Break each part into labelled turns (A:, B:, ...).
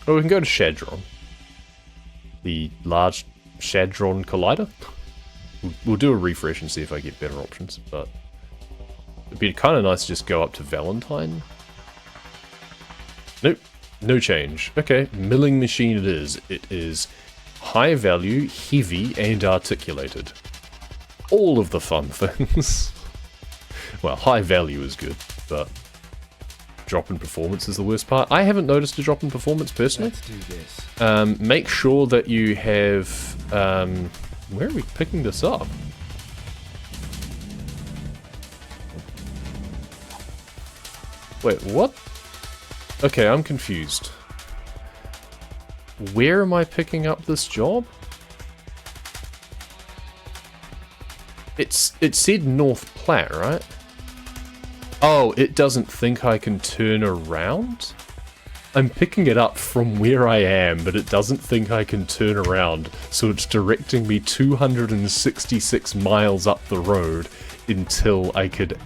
A: Oh, we can go to Chadron. The Large Chadron Collider. We'll do a refresh and see if I get better options, but it'd be kind of nice to just go up to Valentine. Nope, no change. Okay, milling machine it is. It is high value, heavy, and articulated. All of the fun things. Well, high value is good, but drop in performance is the worst part. I haven't noticed a drop in performance personally.
B: Let's do this.
A: Make sure that you have... where are we picking this up? Wait, what? Okay, I'm confused. Where am I picking up this job? It said North Platte, right? Oh, it doesn't think I can turn around? I'm picking it up from where I am, but it doesn't think I can turn around, so it's directing me 266 miles up the road until I could...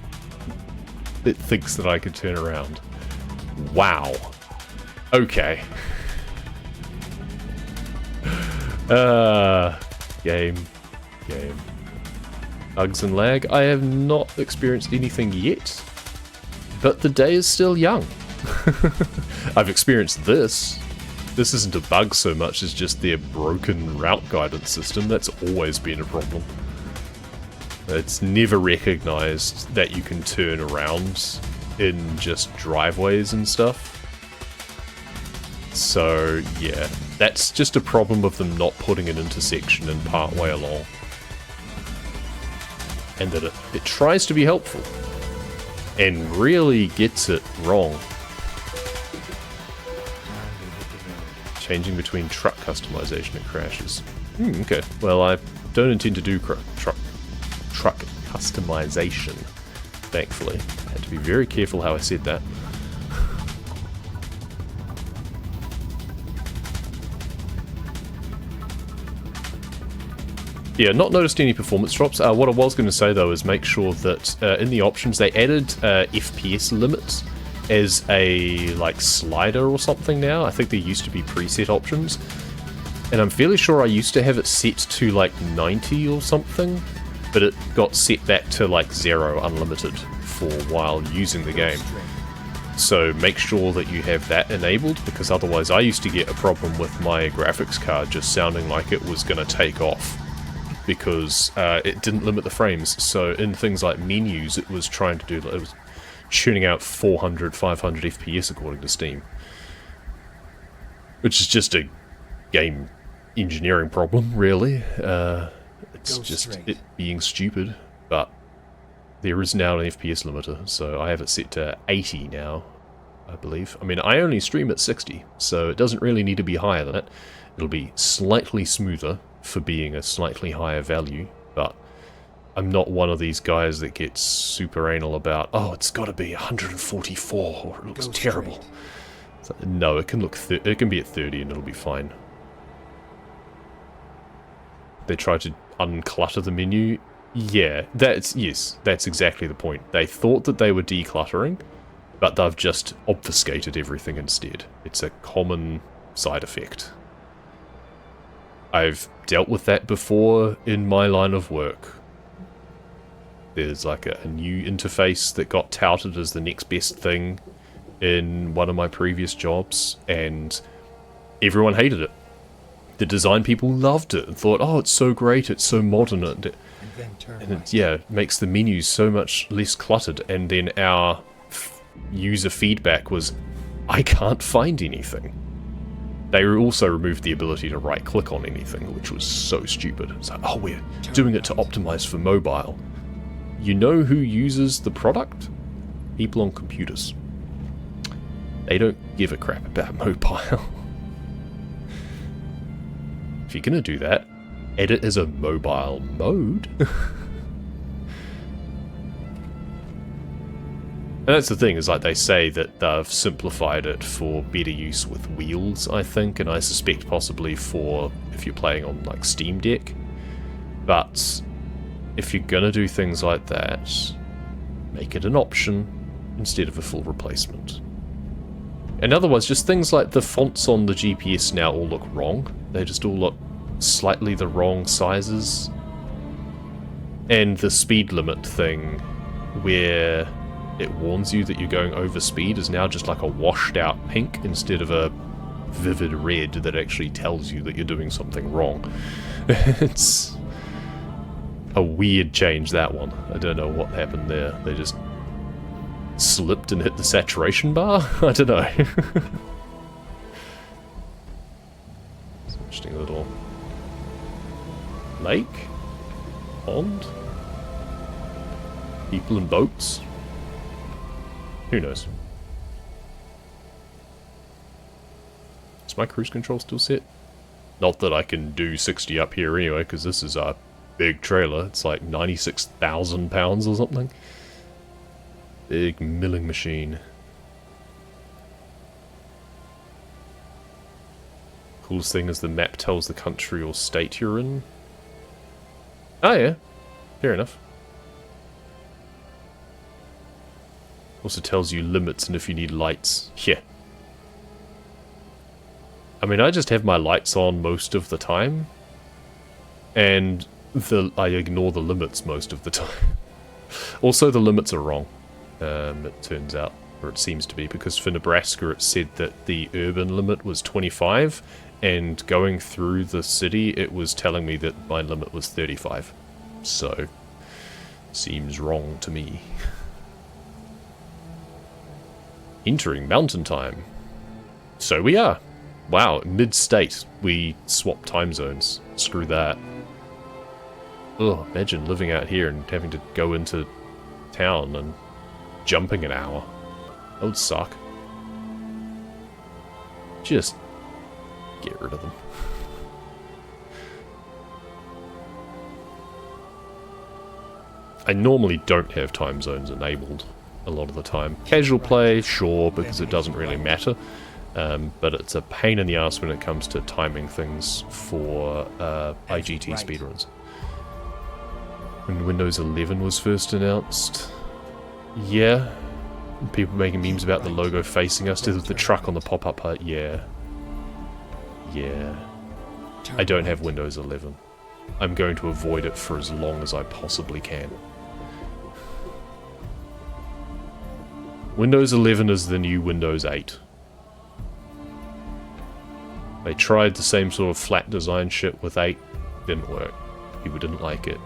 A: It thinks that I could turn around. Wow. Okay. Game. Bugs and lag. I have not experienced anything yet, but the day is still young. I've experienced this. This isn't a bug so much as just their broken route guidance system. That's always been a problem. It's never recognized that you can turn around in just driveways and stuff. So, yeah, that's just a problem of them not putting an intersection in part way along. And that it tries to be helpful and really gets it wrong. Changing between truck customization and crashes. Okay, well, I don't intend to do truck customization, thankfully. I had to be very careful how I said that. Yeah, not noticed any performance drops. What I was going to say though is make sure that in the options they added FPS limits as a like slider or something now. I think there used to be preset options, and I'm fairly sure I used to have it set to like 90 or something, but it got set back to like 0 unlimited for a while using the game. So make sure that you have that enabled, because otherwise I used to get a problem with my graphics card just sounding like it was going to take off, because it didn't limit the frames. So in things like menus, it was trying to do, it was tuning out 400, 500 FPS according to Steam, which is just a game engineering problem, really. It's just it being stupid, but there is now an FPS limiter, so I have it set to 80 now, I believe. I mean, I only stream at 60, so it doesn't really need to be higher than it. It'll be slightly smoother for being a slightly higher value, but I'm not one of these guys that gets super anal about, oh, it's got to be 144 or it looks terrible. So, no, it can look it can be at 30 and it'll be fine. They try to unclutter the menu. Yeah, that's exactly the point. They thought that they were decluttering, but they've just obfuscated everything instead. It's a common side effect. I've dealt with that before in my line of work. There's like a new interface that got touted as the next best thing in one of my previous jobs, and everyone hated it. The design people loved it and thought, oh, it's so great, it's so modern, and it makes the menus so much less cluttered. And then our user feedback was, I can't find anything. They also removed the ability to right-click on anything, which was so stupid. It's like, oh, we're doing it to optimize for mobile. You know who uses the product? People on computers. They don't give a crap about mobile. If you're gonna do that, add it as a mobile mode. And that's the thing, is like they say that they've simplified it for better use with wheels, I think, and I suspect possibly for if you're playing on like Steam Deck. But if you're gonna do things like that, make it an option instead of a full replacement. And otherwise, just things like the fonts on the GPS now all look wrong. They just all look slightly the wrong sizes. And the speed limit thing, where it warns you that you're going over speed, is now just like a washed out pink instead of a vivid red that actually tells you that you're doing something wrong. It's a weird change, that one. I don't know what happened there. They just slipped and hit the saturation bar? I don't know. It's an interesting little lake? Pond? People in boats? Who knows? Is my cruise control still set? Not that I can do 60 up here anyway, because this is a big trailer. It's like 96,000 pounds or something. Big milling machine. Coolest thing is the map tells the country or state you're in. Oh yeah, fair enough. Also tells you limits and if you need lights. Yeah. I mean, I just have my lights on most of the time. And I ignore the limits most of the time. Also, the limits are wrong. It turns out, or it seems to be, because for Nebraska it said that the urban limit was 25, and going through the city it was telling me that my limit was 35. So, seems wrong to me. Entering mountain time. So we are. Wow, mid-state we swap time zones. Screw that. Ugh, imagine living out here and having to go into town and jumping an hour. That would suck. Just get rid of them. I normally don't have time zones enabled a lot of the time. Casual play, sure, because it doesn't really matter. But it's a pain in the ass when it comes to timing things for IGT speedruns. When Windows 11 was first announced, yeah, people making memes about the logo facing us with the truck on the pop-up hut, yeah. I don't have Windows 11. I'm going to avoid it for as long as I possibly can. Windows 11 is the new Windows 8. They tried the same sort of flat design shit with 8, didn't work. People didn't like it.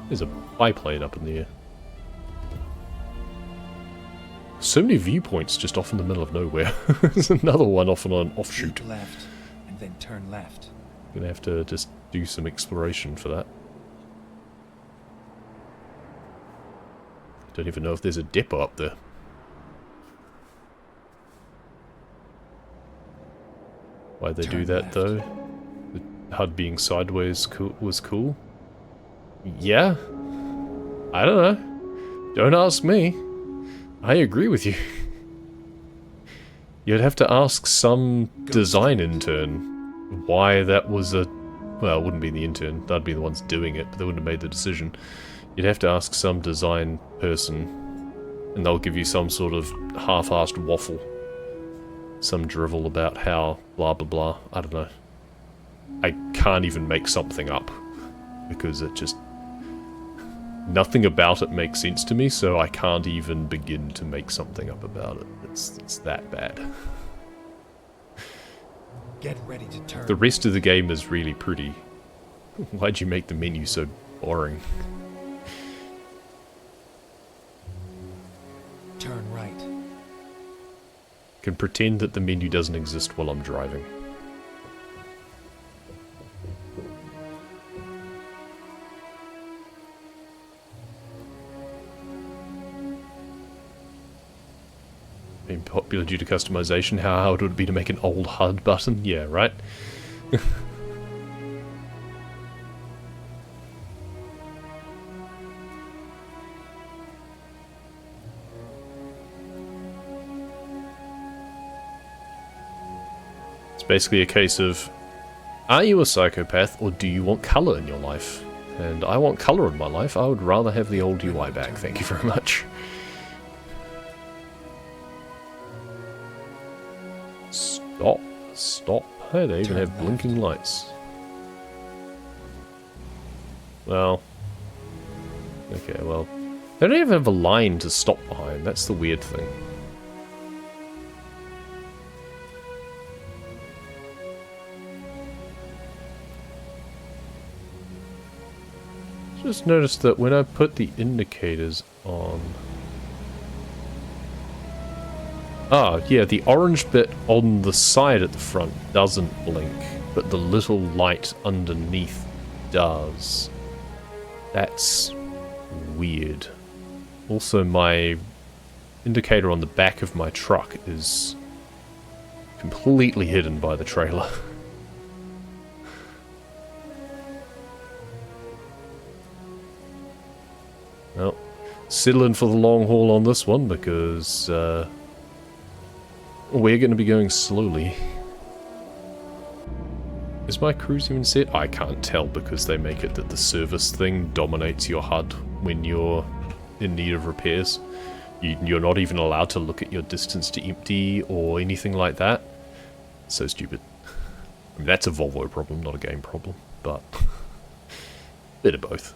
A: There's a biplane up in the air. So many viewpoints just off in the middle of nowhere. There's another one off on an offshoot.
B: Keep left, and then turn left.
A: Gonna have to just do some exploration for that. Don't even know if there's a depot up there. Why'd they do that though? The HUD being sideways was cool. Yeah? I don't know. Don't ask me. I agree with you. You'd have to ask some design intern why that was a... Well, it wouldn't be the intern. They'd be the ones doing it, but they wouldn't have made the decision. You'd have to ask some design person, and they'll give you some sort of half-assed waffle. Some drivel about how blah blah blah. I don't know. I can't even make something up, because it just... Nothing about it makes sense to me, so I can't even begin to make something up about it. It's that bad.
B: Get ready to turn.
A: The rest of the game is really pretty. Why'd you make the menu so boring?
B: Turn right.
A: Can pretend that the menu doesn't exist while I'm driving. Being popular due to customization, how hard would it be to make an old HUD button? Yeah, right? It's basically a case of Are you a psychopath, or do you want colour in your life? And I want colour in my life. I would rather have the old UI back, thank you very much. Stop. Stop. Hey, they even have blinking lights. Well... Okay, well... They don't even have a line to stop behind, that's the weird thing. Just noticed that when I put the indicators on... Ah, yeah, the orange bit on the side at the front doesn't blink, but the little light underneath does. That's weird. Also, my indicator on the back of my truck is completely hidden by the trailer. Well, settling for the long haul on this one because we're going to be going slowly. Is my cruise even set? I can't tell because they make it that the service thing dominates your HUD when you're in need of repairs. You're not even allowed to look at your distance to empty or anything like that. So stupid. I mean, that's a Volvo problem, not a game problem, but bit of both.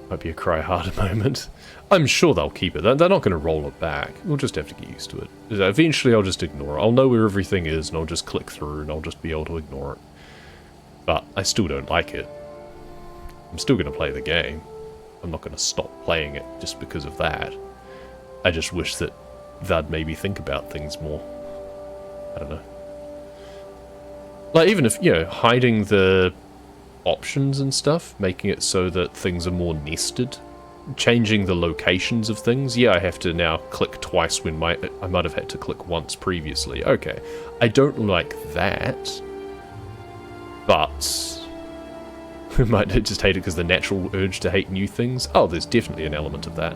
A: Might be a cry harder moment. I'm sure they'll keep it. They're not going to roll it back. We'll just have to get used to it. Eventually I'll just ignore it. I'll know where everything is and I'll just click through and I'll just be able to ignore it. But I still don't like it. I'm still going to play the game. I'm not going to stop playing it just because of that. I just wish that they'd maybe think about things more. I don't know. Like, even if, you know, hiding the options and stuff, making it so that things are more nested, changing the locations of things. Yeah, I have to now click twice when I might have had to click once previously. Okay, I don't like that, but I might just hate it because the natural urge to hate new things. Oh, there's definitely an element of that,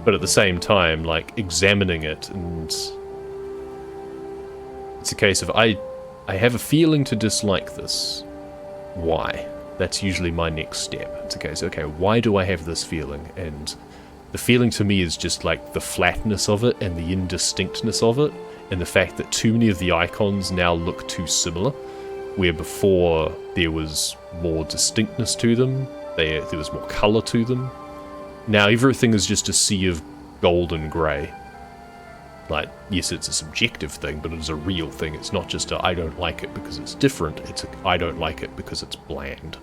A: but at the same time, like, examining it, and it's a case of I have a feeling to dislike this. Why? That's usually my next step. It's a case, okay, why do I have this feeling? And the feeling to me is just like the flatness of it and the indistinctness of it, and the fact that too many of the icons now look too similar, where before there was more distinctness to them, there was more colour to them. Now everything is just a sea of gold and grey. Like, yes, it's a subjective thing, but it's a real thing. It's not just a, I don't like it because it's different. It's a, I don't like it because it's bland.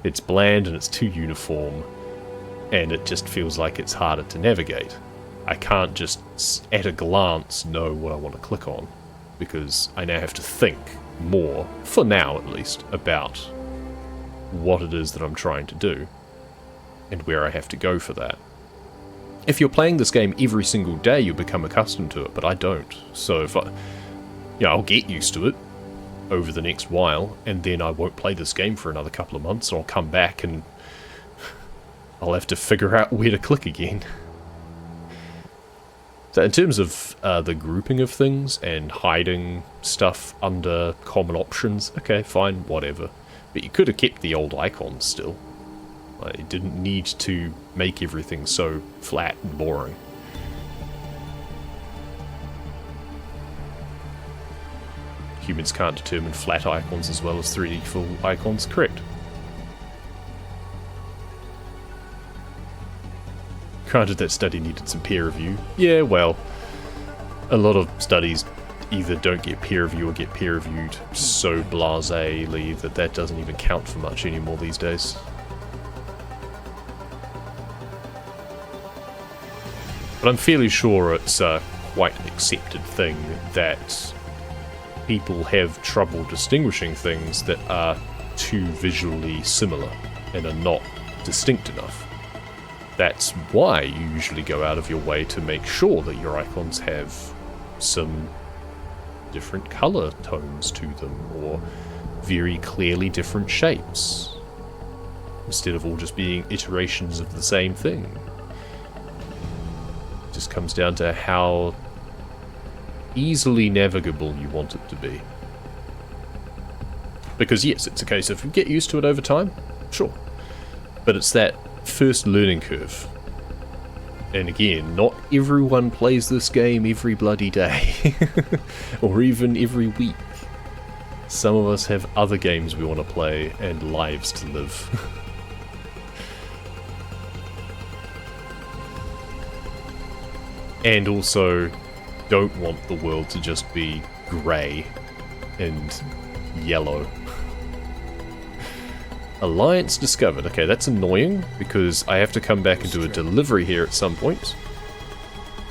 A: It's bland and it's too uniform, and it just feels like it's harder to navigate. I can't just, at a glance, know what I want to click on, because I now have to think more, for now at least, about what it is that I'm trying to do, and where I have to go for that. If you're playing this game every single day, you become accustomed to it, but I don't. So if I'll get used to it over the next while, and then I won't play this game for another couple of months, and I'll come back and I'll have to figure out where to click again. So in terms of the grouping of things and hiding stuff under common options, okay, fine, whatever. But you could have kept the old icons still. It didn't need to make everything so flat and boring. Humans can't determine flat icons as well as 3D full icons, correct. Granted, that study needed some peer review. Yeah, well, a lot of studies either don't get peer review or get peer reviewed so blasé-ly that doesn't even count for much anymore these days. But I'm fairly sure it's a quite accepted thing that people have trouble distinguishing things that are too visually similar and are not distinct enough. That's why you usually go out of your way to make sure that your icons have some different color tones to them, or very clearly different shapes, instead of all just being iterations of the same thing. just comes down to how easily navigable you want it to be. Because yes, it's a case of get used to it over time, sure. But it's that first learning curve. And again, not everyone plays this game every bloody day. Or even every week. Some of us have other games we want to play and lives to live. And also don't want the world to just be grey and yellow. Alliance discovered. Okay, that's annoying because I have to come back and do a delivery here at some point.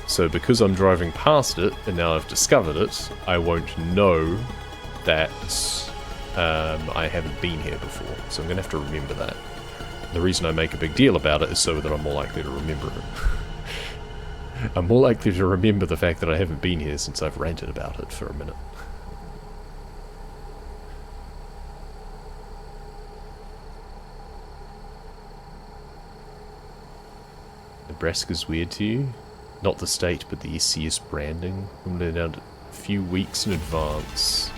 A: So because I'm driving past it and now I've discovered it, I won't know that I haven't been here before. So I'm going to have to remember that. The reason I make a big deal about it is so that I'm more likely to remember it. I'm more likely to remember the fact that I haven't been here since I've ranted about it for a minute. Nebraska's weird to you? Not the state, but the SCS branding. I'm going to announce it a few weeks in advance.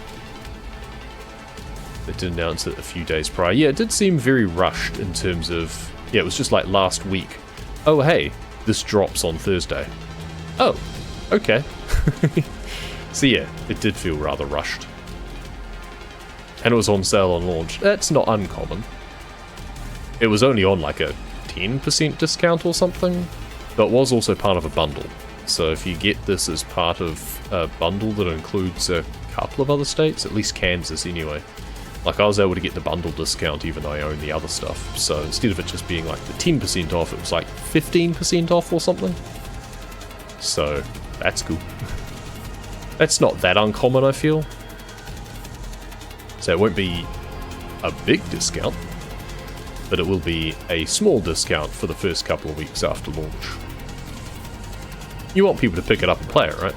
A: They did announce it a few days prior. Yeah, it did seem very rushed in terms of... Yeah, it was just like last week. Oh, hey, this drops on Thursday. Oh, okay. So yeah, it did feel rather rushed. And it was on sale on launch. That's not uncommon. It was only on like a 10% discount or something, but was also part of a bundle. So if you get this as part of a bundle that includes a couple of other states, at least Kansas anyway, like I was able to get the bundle discount even though I own the other stuff. So instead of it just being like the 10% off, it was like 15% off or something. So that's cool. That's not that uncommon, I feel. So it won't be a big discount, but it will be a small discount for the first couple of weeks after launch. You want people to pick it up and play it, right?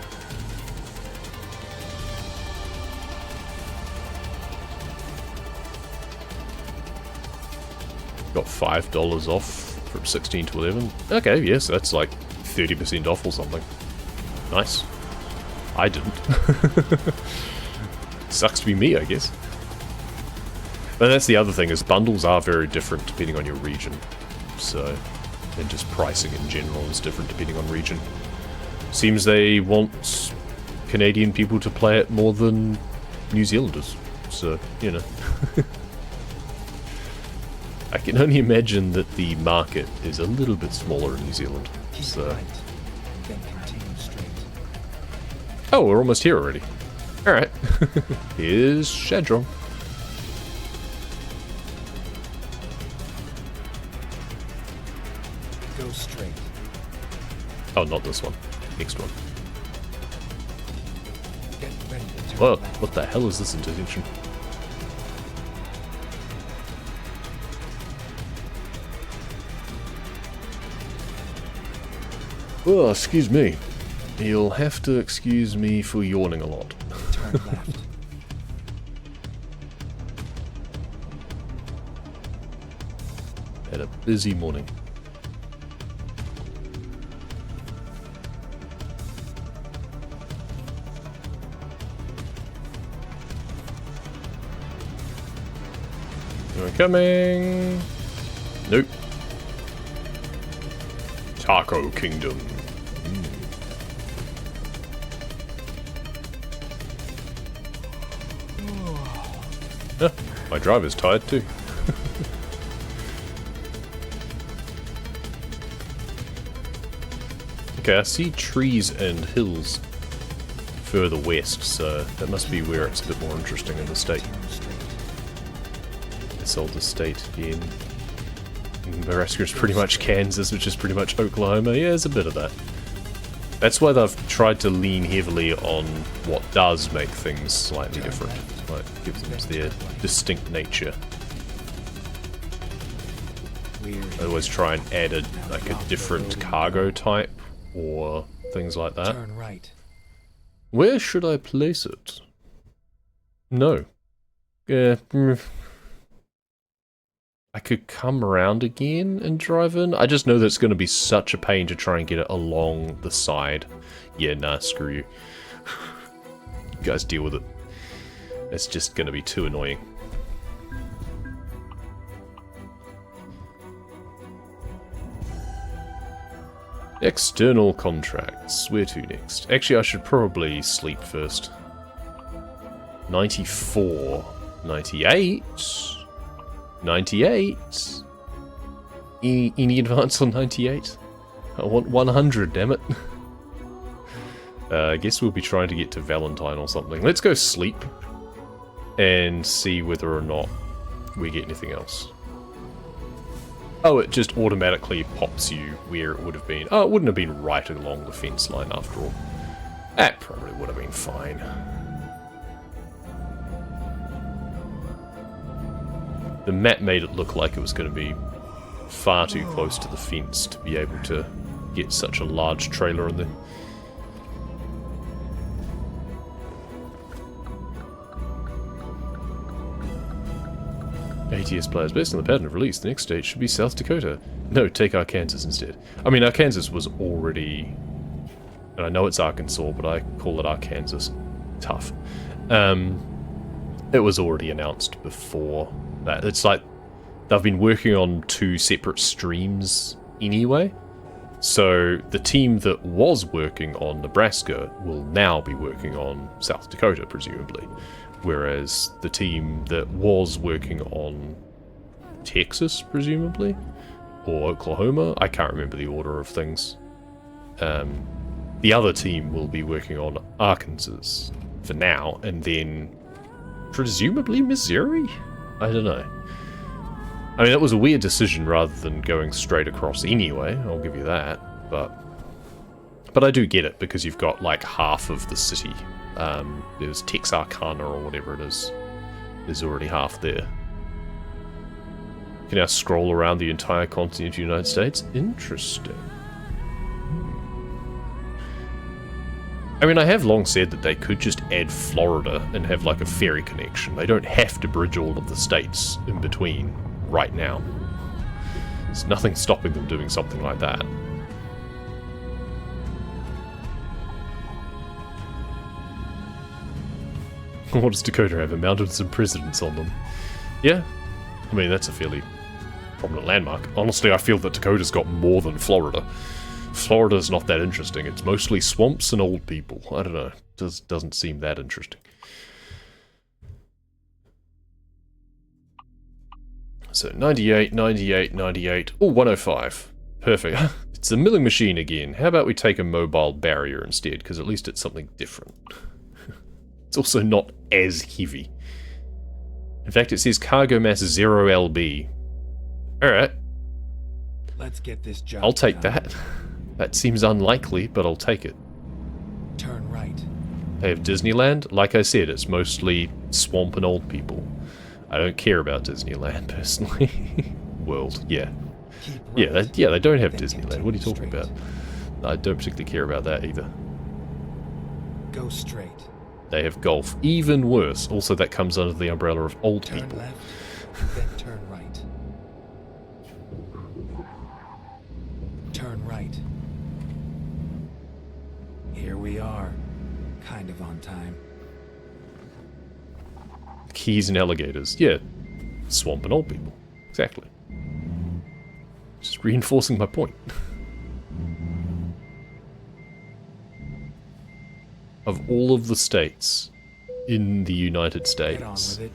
A: Got $5 off from 16 to 11. Okay, yes, that's like 30% off or something. Nice. I didn't. Sucks to be me, I guess. But that's the other thing, is bundles are very different depending on your region. So, and just pricing in general is different depending on region. Seems they want Canadian people to play it more than New Zealanders. So, you know. I can only imagine that the market is a little bit smaller in New Zealand. So.
B: Right, then continue straight.
A: Oh, we're almost here already. Alright. Here's Chadron.
B: Go straight.
A: Oh, not this one. Next one.
B: Get ready to turn
A: Whoa,
B: left.
A: what the hell is this intersection? Oh, excuse me. You'll have to excuse me for yawning a lot.
B: Turn left.
A: Had a busy morning. We're coming. Nope. Taco Kingdom. Yeah, my driver's tired too. Okay, I see trees and hills further west, so that must be where it's a bit more interesting in the state.
B: Continue straight.
A: This older state again. Nebraska is pretty much Kansas, which is pretty much Oklahoma. Yeah, there's a bit of that. That's why they've tried to lean heavily on what does make things slightly different. Like, gives them their distinct nature. They always try and add like a different cargo type or things like that.
B: Turn right.
A: Where should I place it? No. I could come around again and drive in. I just know that it's going to be such a pain to try and get it along the side. Yeah, nah, screw you. You guys deal with it. It's just going to be too annoying. External contracts. Where to next? Actually, I should probably sleep first. 94. 98. 98. Any advance on 98? I want 100, damn it. I guess we'll be trying to get to Valentine or something. Let's go sleep and see whether or not we get anything else. Oh, it just automatically pops you where it would have been. Oh, it wouldn't have been right along the fence line after all. That probably would have been fine. The map made it look like it was going to be far too close to the fence to be able to get such a large trailer in there. ATS players, based on the pattern of release, the next stage should be South Dakota. No, take Arkansas instead. I mean, Arkansas was already... And I know it's Arkansas, but I call it Arkansas. Tough. It was already announced before that. It's like they've been working on 2 separate streams anyway. So the team that was working on Nebraska will now be working on South Dakota, presumably. Whereas the team that was working on Texas, presumably, or Oklahoma, I can't remember the order of things. The other team will be working on Arkansas for now, and then presumably Missouri? I don't know. I mean, it was a weird decision rather than going straight across anyway, I'll give you that, but I do get it, because you've got like half of the city. There's Texarkana or whatever it is already half there. You can now scroll around the entire continent of the United States. Interesting. I mean, I have long said that they could just add Florida and have like a ferry connection. They don't have to bridge all of the states in between right now. There's nothing stopping them doing something like that. What does Dakota have? A mountain with some presidents on them. Yeah. I mean, that's a fairly prominent landmark. Honestly, I feel that Dakota's got more than Florida. Florida's not that interesting. It's mostly swamps and old people. I don't know. Doesn't seem that interesting. So, 98, 98, 98. Oh, 105. Perfect. It's a milling machine again. How about we take a mobile barrier instead? Because at least it's something different. It's also not as heavy. In fact, it says cargo mass 0 lb. Alright.
B: Let's get this job
A: I'll take
B: done.
A: that. That seems unlikely, but I'll take it.
B: Turn right.
A: They have Disneyland. Like I said, it's mostly swamp and old people. I don't care about Disneyland, personally. World, yeah.
B: Keep right.
A: Yeah, they don't have
B: Then
A: Disneyland. What are you talking
B: continue
A: about? I don't particularly care about that either.
B: Go straight.
A: They have golf. Even worse. Also, that comes under the umbrella of old
B: Turn
A: people.
B: left, then turn right. Turn right. Here we are. Kind of on time.
A: Keys and alligators. Yeah. Swamp and old people. Exactly. Just reinforcing my point. Of all of the states in the United
B: Get on
A: States,
B: with it.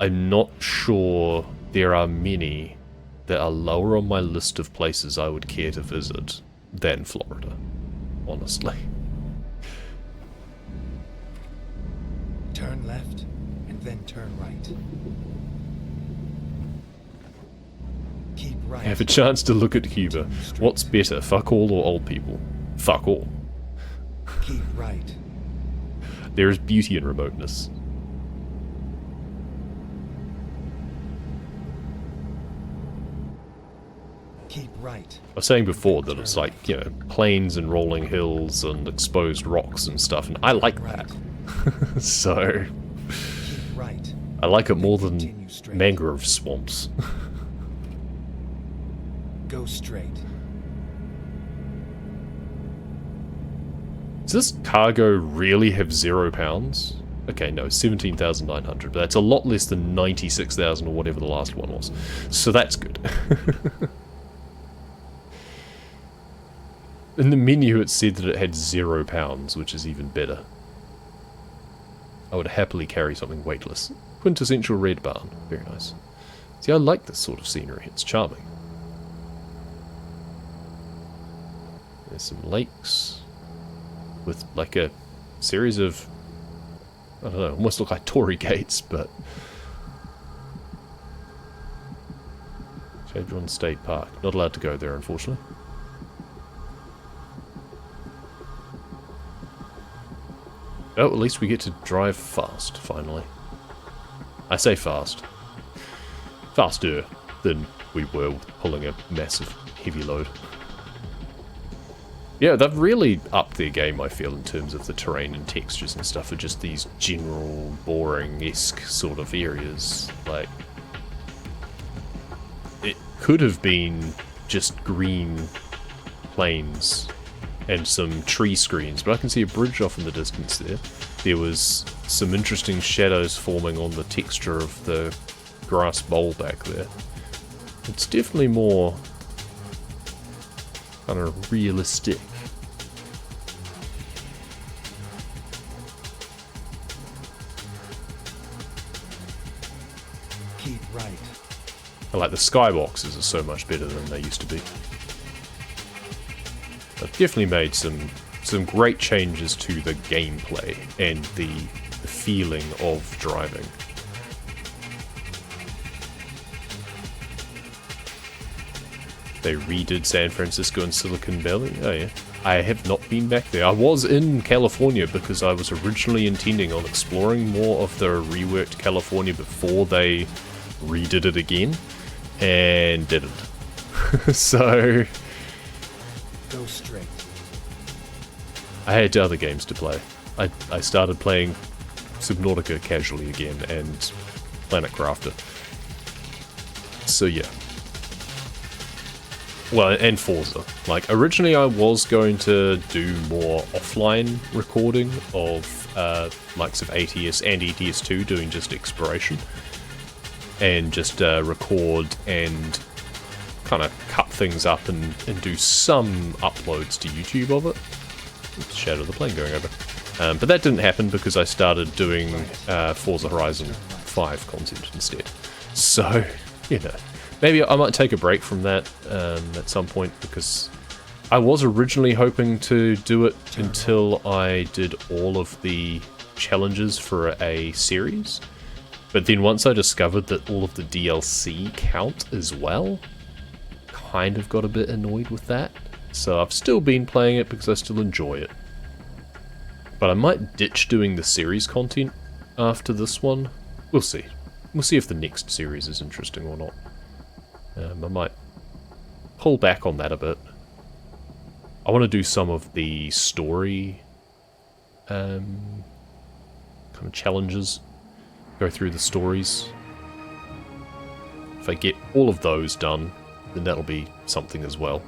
A: I'm not sure there are many that are lower on my list of places I would care to visit than Florida, honestly.
B: Turn left, and then turn right. Keep right.
A: Have a chance to look at Cuba. What's better, fuck all or old people? Fuck all.
B: Keep right.
A: There is beauty in remoteness.
B: Keep right.
A: I was saying before that it's like, you know, plains and rolling hills and exposed rocks and stuff, and I like that. So,
B: Keep right.
A: I like it more than
B: Continue straight.
A: mangrove swamps.
B: Go straight.
A: Does this cargo really have 0 pounds? Okay, no, 17,900, but that's a lot less than 96,000 or whatever the last one was. So that's good. In the menu it said that it had 0 pounds, which is even better. I would happily carry something weightless. Quintessential red barn. Very nice. See, I like this sort of scenery. It's charming. There's some lakes with like a series of, I don't know, almost look like Tory gates, but Chadron State Park. Not allowed to go there, unfortunately. Oh, at least we get to drive fast, finally. I say fast. Faster than we were pulling a massive heavy load. Yeah, they've really upped their game, I feel, in terms of the terrain and textures and stuff, for just these general, boring-esque sort of areas. Like, it could have been just green plains and some tree screens, but I can see a bridge off in the distance there. There was some interesting shadows forming on the texture of the grass bowl back there. It's definitely more kind of realistic.
B: Keep right.
A: I like the skyboxes are so much better than they used to be. They've definitely made some great changes to the gameplay and the feeling of driving. They redid San Francisco and Silicon Valley. Oh yeah. I have not been back there. I was in California because I was originally intending on exploring more of the reworked California before they redid it again, and didn't. So
B: Go straight.
A: I had other games to play. I started playing Subnautica casually again and Planet Crafter. So yeah. Well, and Forza. Like, originally I was going to do more offline recording of likes of ATS and ETS2, doing just exploration. And just record and kind of cut things up and do some uploads to YouTube of it. Oops, shadow of the plane going over. But that didn't happen because I started doing Forza Horizon 5 content instead. So, you know, maybe I might take a break from that at some point, because I was originally hoping to do it until I did all of the challenges for a series. But then once I discovered that all of the DLC count as well, kind of got a bit annoyed with that. So I've still been playing it because I still enjoy it. But I might ditch doing the series content after this one. We'll see. We'll see if the next series is interesting or not. I might pull back on that a bit. I want to do some of the story kind of challenges. Go through the stories. If I get all of those done, then that'll be something as well.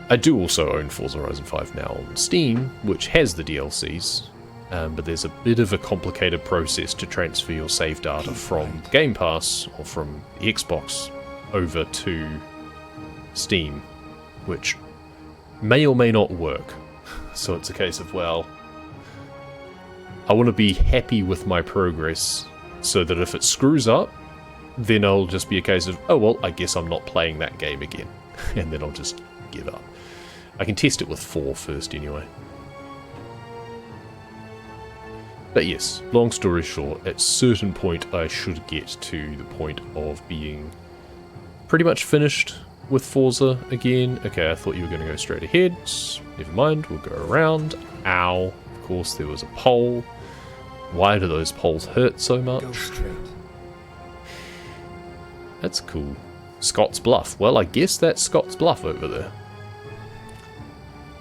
A: I do also own Forza Horizon 5 now on Steam, which has the DLCs, but there's a bit of a complicated process to transfer your save data from Game Pass or from the Xbox over to Steam, which may or may not work. So it's a case of, well, I want to be happy with my progress so that if it screws up, then it'll just be a case of, oh well, I guess I'm not playing that game again. And then I'll just give up. I can test it with 4 first anyway. But yes, long story short, at a certain point I should get to the point of being pretty much finished with Forza again. Okay, I thought you were going to go straight ahead. Never mind, we'll go around. Ow. Of course, there was a pole. Why do those poles hurt so much?
B: Go straight.
A: That's cool. Scottsbluff. Well, I guess that's Scottsbluff over there.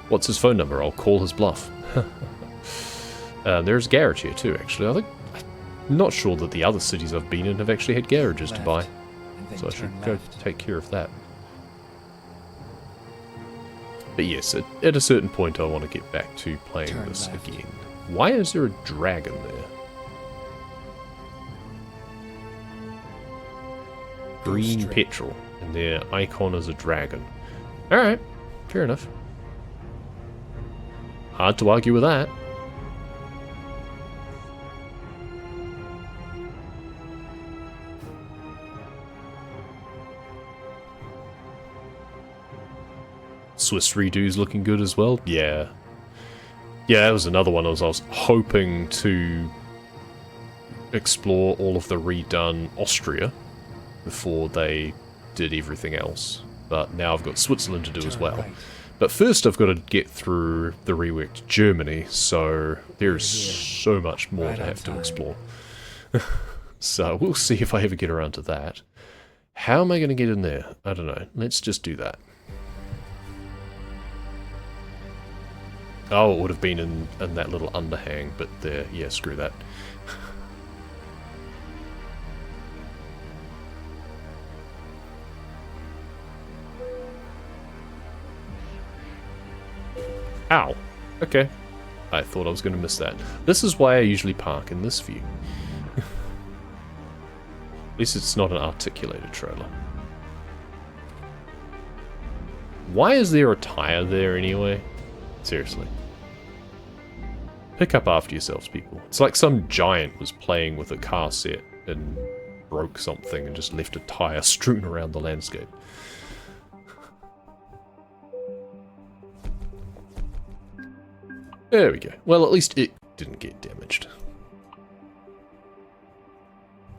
A: What's his phone number? I'll call his bluff. There's a garage here too, actually. I'm not sure that the other cities I've been in have actually had garages to buy. So I should go take care of that. But yes, at a certain point I want to get back to playing
B: Turn
A: this
B: left.
A: again. Why is there a dragon there? Green
B: straight.
A: petrol, and their icon is a dragon. Alright, fair enough. Hard to argue with that. Swiss redo's looking good as well. Yeah. Yeah, that was another one I was hoping to explore all of the redone Austria before they did everything else. But now I've got Switzerland to do as
B: Turn
A: well.
B: right.
A: But first I've got to get through the reworked Germany, so there's so much more
B: Right
A: to
B: on
A: have to
B: time.
A: explore. So we'll see if I ever get around to that. How am I going to get in there? I don't know. Let's just do that. Oh, it would have been in that little underhang, but there, yeah, screw that. Ow. Okay. I thought I was going to miss that. This is why I usually park in this view. At least it's not an articulated trailer. Why is there a tire there anyway? Seriously. Pick up after yourselves, people. It's like some giant was playing with a car set and broke something and just left a tire strewn around the landscape. There we go. Well, at least it didn't get damaged.